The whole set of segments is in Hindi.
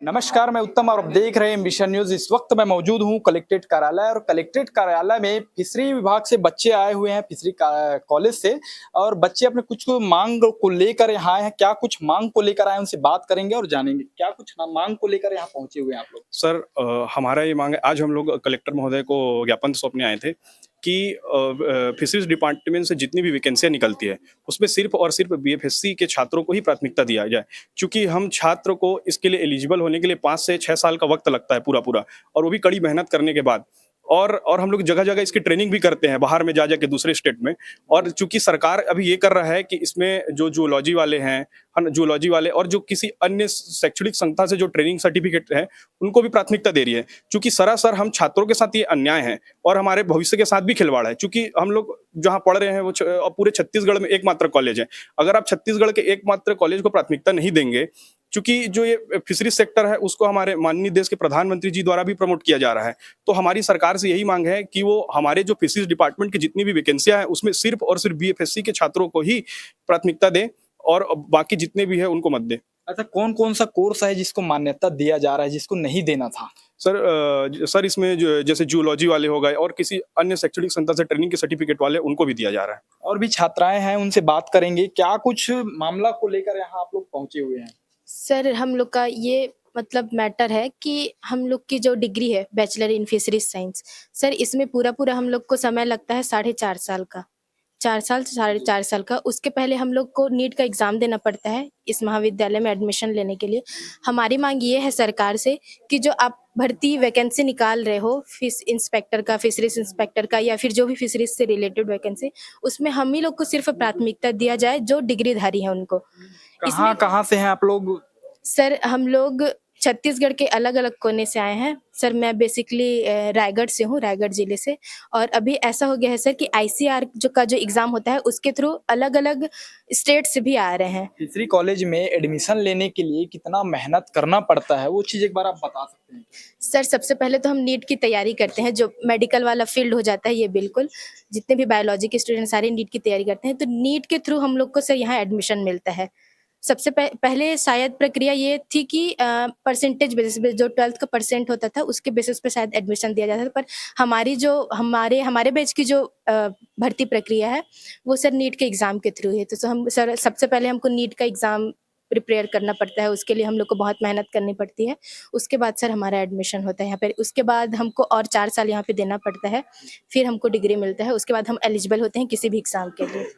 नमस्कार, मैं उत्तम और आप देख रहे हैं मिशन न्यूज। इस वक्त मैं मौजूद हूं कलेक्ट्रेट कार्यालय और कलेक्ट्रेट कार्यालय में फिशरी विभाग से बच्चे आए हुए हैं फिशरी कॉलेज से। और बच्चे अपने कुछ मांग को लेकर यहाँ आए हैं। क्या कुछ मांग को लेकर आए हैं, उनसे बात करेंगे और जानेंगे क्या कुछ मांग को लेकर यहाँ पहुंचे हुए हैं आप लोग। सर हमारा ये मांग है। आज हम लोग कलेक्टर महोदय को ज्ञापन सौंपने आए थे कि फिशरीज डिपार्टमेंट से जितनी भी वैकेंसियां निकलती है उसमें सिर्फ और सिर्फ बीएफएससी के छात्रों को ही प्राथमिकता दिया जाए, क्योंकि हम छात्र को इसके लिए एलिजिबल होने के लिए 5 से 6 साल का वक्त लगता है पूरा पूरा, और वो भी कड़ी मेहनत करने के बाद। और हम लोग जगह जगह इसकी ट्रेनिंग भी करते हैं बाहर में जा जाके दूसरे स्टेट में। और चूंकि सरकार अभी ये कर रहा है कि इसमें जो जूलॉजी वाले हैं, जूलॉजी वाले और जो किसी अन्य शैक्षणिक संस्था से जो ट्रेनिंग सर्टिफिकेट है उनको भी प्राथमिकता दे रही है, क्योंकि सरासर हम छात्रों के साथ ये अन्याय है और हमारे भविष्य के साथ भी खिलवाड़ है। क्योंकि हम लोग जहाँ पढ़ रहे हैं वो पूरे छत्तीसगढ़ में एकमात्र कॉलेज है। अगर आप छत्तीसगढ़ के एकमात्र कॉलेज को प्राथमिकता नहीं देंगे, क्योंकि जो ये फिशरी सेक्टर है उसको हमारे माननीय देश के प्रधानमंत्री जी द्वारा भी प्रमोट किया जा रहा है, तो हमारी सरकार से यही मांग है कि वो हमारे जो फिशरीज डिपार्टमेंट की जितनी भी वैकेंसियां हैं उसमें सिर्फ और सिर्फ बीएफएससी के छात्रों को ही प्राथमिकता दे और बाकी जितने भी है उनको मत दे। अच्छा, कौन कौन सा कोर्स है जिसको मान्यता दिया जा रहा है, जिसको नहीं देना था? सर इसमें जैसे जूलॉजी वाले हो गए और किसी अन्य शैक्षणिक संस्था से ट्रेनिंग के सर्टिफिकेट वाले उनको भी दिया जा रहा है। और भी छात्राएं हैं, उनसे बात करेंगे। क्या कुछ मामला को लेकर यहाँ आप लोग पहुंचे हुए हैं? सर हम लोग का ये मतलब मैटर है कि हम लोग की जो डिग्री है bachelor in fisheries science, sir इसमें पूरा पूरा हम लोग को समय लगता है 4.5 साल का, 4 साल से 4.5 साल का। उसके पहले हम लोग को नीट का एग्ज़ाम देना पड़ता है इस महाविद्यालय में एडमिशन लेने के लिए। हमारी मांग ये है सरकार से कि जो आप भर्ती वैकेंसी निकाल रहे हो फिश इंस्पेक्टर का, फिशरीज इंस्पेक्टर का, या फिर जो भी फिशरीज से रिलेटेड वैकेंसी, उसमें हम ही लोग को सिर्फ प्राथमिकता दिया जाए जो डिग्रीधारी है उनको। कहाँ कहाँ से हैं आप लोग? सर हम लोग छत्तीसगढ़ के अलग अलग कोने से आए हैं। सर मैं बेसिकली रायगढ़ से हूँ, रायगढ़ जिले से। और अभी ऐसा हो गया है सर कि आईसीआर जो एग्ज़ाम होता है उसके थ्रू अलग अलग स्टेट से भी आ रहे हैं। फिशरी कॉलेज में एडमिशन लेने के लिए कितना मेहनत करना पड़ता है, वो चीज़ एक बार आप बता सकते हैं? सर सबसे पहले तो हम नीट की तैयारी करते हैं, जो मेडिकल वाला फील्ड हो जाता है ये बिल्कुल, जितने भी बायोलॉजी के स्टूडेंट सारे नीट की तैयारी करते हैं। तो नीट के थ्रू हम लोग को सर यहाँ एडमिशन मिलता है। सबसे पहले शायद प्रक्रिया ये थी कि परसेंटेज बेसिस पे जो 12th का परसेंट होता था उसके बेसिस पे शायद एडमिशन दिया जाता था, पर हमारी जो हमारे बैच की जो भर्ती प्रक्रिया है वो सर नीट के एग्ज़ाम के थ्रू है। तो हम सर सबसे पहले हमको नीट का एग्ज़ाम प्रिपेयर करना पड़ता है, उसके लिए हम लोग को बहुत मेहनत करनी पड़ती है। उसके बाद सर हमारा एडमिशन होता है यहाँ पे। उसके बाद हमको और 4 साल यहाँ पे देना पड़ता है, फिर हमको डिग्री मिलता है। उसके बाद हम एलिजिबल होते हैं किसी भी एग्ज़ाम के लिए।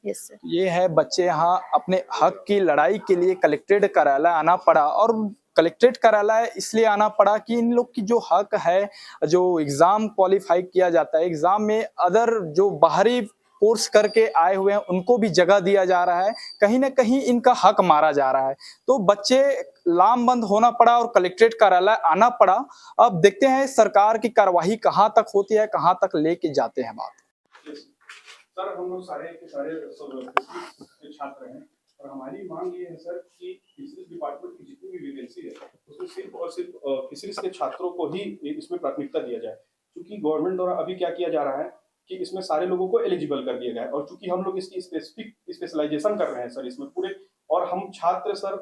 Yes sir. ये है, बच्चे यहाँ अपने हक की लड़ाई के लिए कलेक्ट्रेट कार्यालय आना पड़ा। और कलेक्ट्रेट कार्यालय इसलिए आना पड़ा कि इन लोग की जो हक है, जो एग्जाम क्वालिफाई किया जाता है, एग्जाम में अदर जो बाहरी कोर्स करके आए हुए हैं उनको भी जगह दिया जा रहा है, कहीं ना कहीं इनका हक मारा जा रहा है। तो बच्चे लामबंद होना पड़ा और कलेक्ट्रेट कार्यालय आना पड़ा। अब देखते हैं सरकार की कार्यवाही कहाँ तक होती है, कहाँ तक लेके जाते हैं बात। सर हम लोग सारे के सारे के छात्र हैं और हमारी मांग ये है सर कि फिशरीज डिपार्टमेंट की जितनी भी वैकेंसी है उसमें सिर्फ और सिर्फ फिशरीज के छात्रों को ही इसमें प्राथमिकता दिया जाए। क्योंकि गवर्नमेंट द्वारा अभी क्या किया जा रहा है कि इसमें सारे लोगों को एलिजिबल कर दिया गया है, और चूंकि हम लोग इसकी स्पेसिफिक स्पेशलाइजेशन कर रहे हैं सर इसमें पूरे, और हम छात्र सर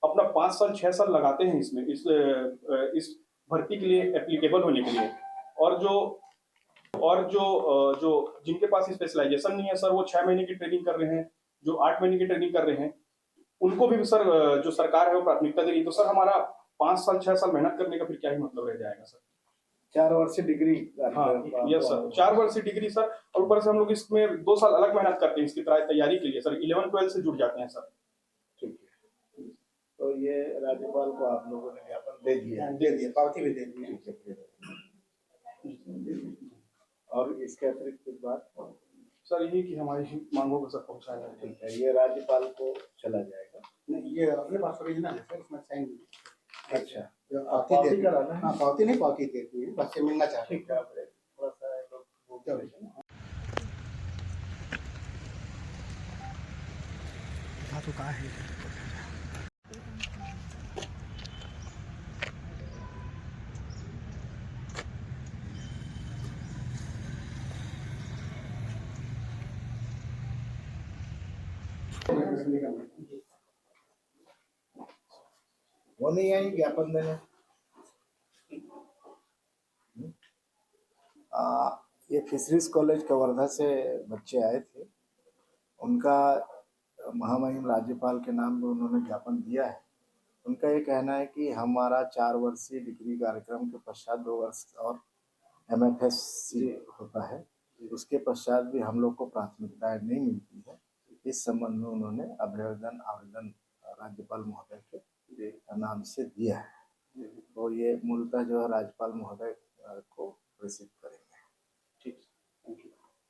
अपना 5 साल 6 साल लगाते हैं इसमें इस भर्ती के लिए एप्लीकेबल होने के लिए। और जो जिनके पास स्पेशलाइजेशन नहीं है सर वो 6 महीने की ट्रेनिंग कर रहे हैं, जो 8 महीने की ट्रेनिंग कर रहे हैं, उनको भी सर जो सरकार है वो प्राथमिकता दे रही है। तो सर हमारा 5 साल 6 साल मेहनत करने का फिर क्या ही मतलब रह जाएगा सर। 4 वर्ष की डिग्री। हाँ यस सर, 4 वर्ष की डिग्री सर, और ऊपर से हम लोग इसमें 2 साल अलग मेहनत करते हैं इसकी तैयारी के लिए सर। 11-12 से जुड़ जाते हैं सर। ठीक है, तो ये राज्यपाल को आप लोगों ने ज्ञापन दे दिया, पावती भी दे दी। और इसके अतिरिक्त कुछ बात सर यही कि हमारी मांगों को सर पहुंचाया जाए। ठीक है, ये राज्यपाल को चला जाएगा। नहीं, ये अपने पास ओरिजिनल है सर, इसमें साइन भी। अच्छा, पावती दे कराना है। हाँ, पावती नहीं, पावती देती है, बच्चे मिलना चाहते हैं। ठीक है, थोड़ा सा लोग तो कहाँ है? वो नहीं आई ज्ञापन देने। ये फिशरीज कॉलेज कवर्धा से बच्चे आए थे, उनका महामहिम राज्यपाल के नाम पे उन्होंने ज्ञापन दिया है। उनका ये कहना है कि हमारा 4 वर्षीय डिग्री कार्यक्रम के पश्चात 2 वर्ष और MFSC होता है, उसके पश्चात भी हम लोग को प्राथमिकताएं नहीं मिलती है। इस संबंध में उन्होंने आवेदन राज्यपाल महोदय के नाम से दिया है। तो ये मूलतः जो है राज्यपाल महोदय को प्रेषित